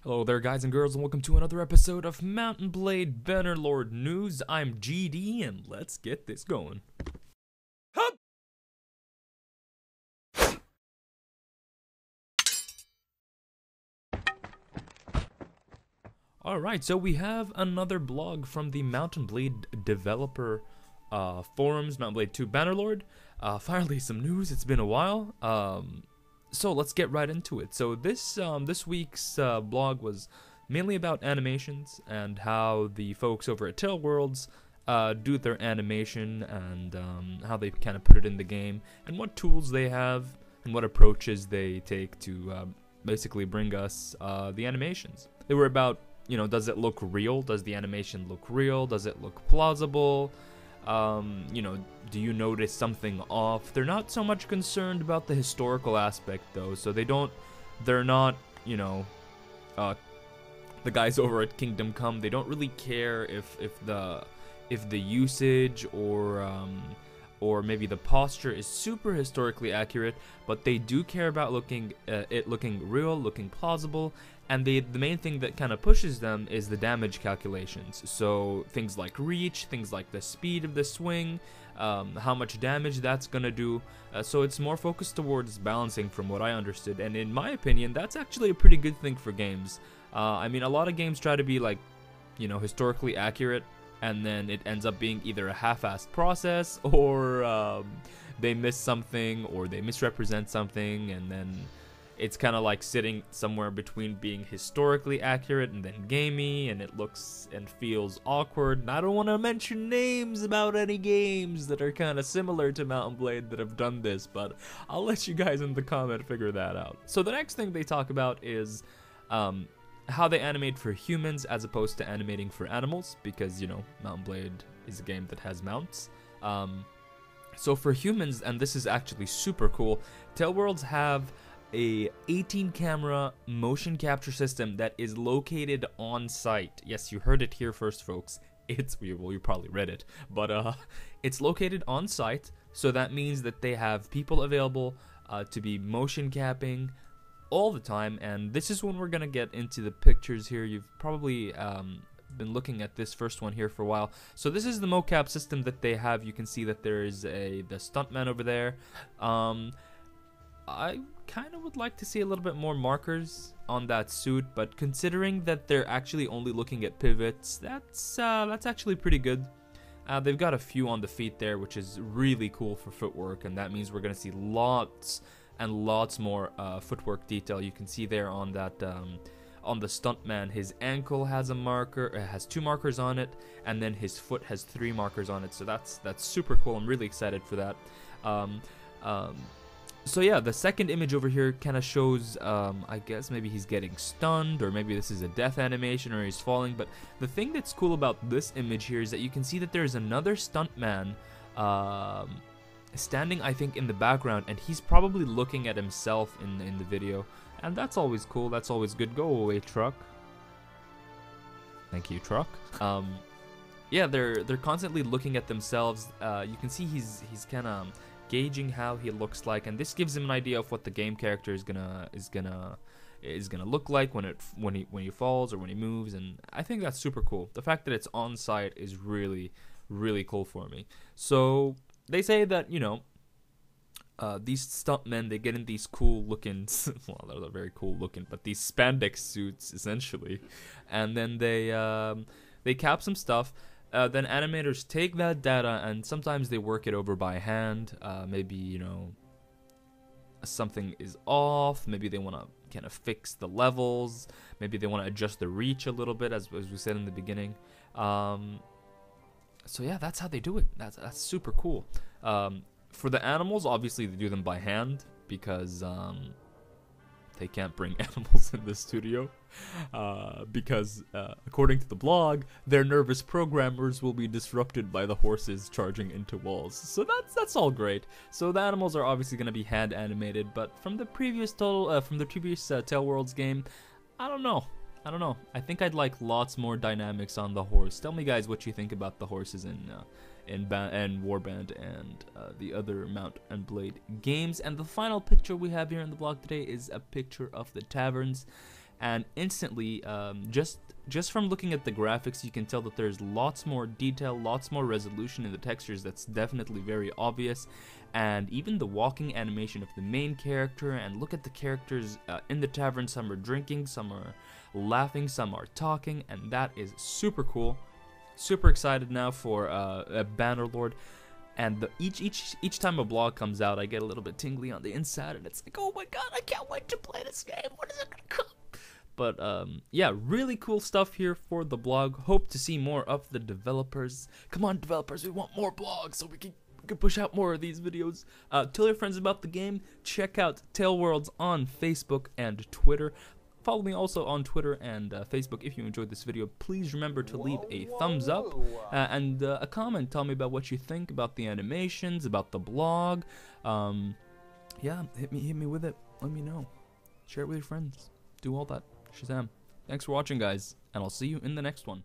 Hello there guys and girls and welcome to another episode of Mountain Blade Bannerlord News. I'm GD and let's get this going. Hup! Alright, so we have another blog from the Mountain Blade developer forums, Mountain Blade 2 Bannerlord. Finally some news, it's been a while. So let's get right into it. So this week's blog was mainly about animations and how the folks over at Taleworlds do their animation and how they kind of put it in the game and what tools they have and what approaches they take to basically bring us the animations. They were about, you know, does it look real? Does the animation look real? Does it look plausible? You know, do you notice something off? They're not so much concerned about the historical aspect though, so they're not, you know, the guys over at Kingdom Come, they don't really care if the usage or maybe the posture is super historically accurate, but they do care about it looking real, looking plausible. And the main thing that kind of pushes them is the damage calculations. So things like reach, things like the speed of the swing, how much damage that's gonna do. So it's more focused towards balancing from what I understood. And in my opinion, that's actually a pretty good thing for games. I mean, a lot of games try to be like, you know, historically accurate, and then it ends up being either a half-assed process or they miss something or they misrepresent something, and then it's kind of like sitting somewhere between being historically accurate and then gamey, and it looks and feels awkward. And I don't want to mention names about any games that are kind of similar to Mountain Blade that have done this, but I'll let you guys in the comment figure that out. So the next thing they talk about is how they animate for humans as opposed to animating for animals, because, you know, Mountain Blade is a game that has mounts. So for humans, and this is actually super cool, Taleworlds have a 18 camera motion capture system that is located on site. Yes, you heard it here first, folks. Well, you probably read it, but it's located on site, so that means that they have people available to be motion capping all the time. And this is when we're gonna get into the pictures here. You've probably been looking at this first one here for a while. So this is the Mocap system that they have. You can see that there is the stuntman over there. I kind of would like to see a little bit more markers on that suit, but considering that they're actually only looking at pivots, that's actually pretty good. They've got a few on the feet there, which is really cool for footwork, and that means we're gonna see lots and lots more footwork detail. You can see there on that on the stuntman, his ankle has a marker, it has 2 markers on it, and then his foot has 3 markers on it. So that's super cool. I'm really excited for that. So yeah, the second image over here kind of shows, I guess maybe he's getting stunned, or maybe this is a death animation, or he's falling. But the thing that's cool about this image here is that you can see that there's another stuntman standing, I think, in the background, and he's probably looking at himself in the video. And that's always cool, that's always good. Go away, truck. Thank you, truck. Yeah, they're constantly looking at themselves. You can see he's kind of gauging how he looks like, and this gives him an idea of what the game character is gonna look like when he falls or when he moves. And I think that's super cool. The fact that it's on site is really cool for me. So they say that, you know, these stuntmen, they get in these cool looking well, they're very cool looking, but these spandex suits essentially, and then they cap some stuff. Then animators take that data and sometimes they work it over by hand. Maybe, you know, something is off. Maybe they want to kind of fix the levels. Maybe they want to adjust the reach a little bit, as we said in the beginning. So yeah, that's how they do it. That's super cool. For the animals, obviously they do them by hand because they can't bring animals in the studio because according to the blog, their nervous programmers will be disrupted by the horses charging into walls. So that's all great. So the animals are obviously going to be hand animated, but from the previous Taleworlds game, I don't know. I think I'd like lots more dynamics on the horse. Tell me, guys, what you think about the horses in Warband and the other Mount and Blade games. And the final picture we have here in the blog today is a picture of the Taverns. and instantly, just from looking at the graphics, you can tell that there's lots more detail, lots more resolution in the textures. That's definitely very obvious. And even the walking animation of the main character, and look at the characters in the tavern. Some are drinking, some are laughing, some are talking, and that is super cool. Super excited now for Bannerlord. And each time a blog comes out, I get a little bit tingly on the inside, and it's like, oh my god, I can't wait to play this game. When is it gonna come? But yeah, really cool stuff here for the blog. Hope to see more of the developers. Come on, developers, we want more blogs so we can push out more of these videos. Tell your friends about the game. Check out Taleworlds on Facebook and Twitter. Follow me also on Twitter and Facebook if you enjoyed this video. Please remember to leave a thumbs up and a comment. Tell me about what you think about the animations, about the blog. Yeah, hit me with it. Let me know. Share it with your friends. Do all that. Shazam. Thanks for watching, guys, and I'll see you in the next one.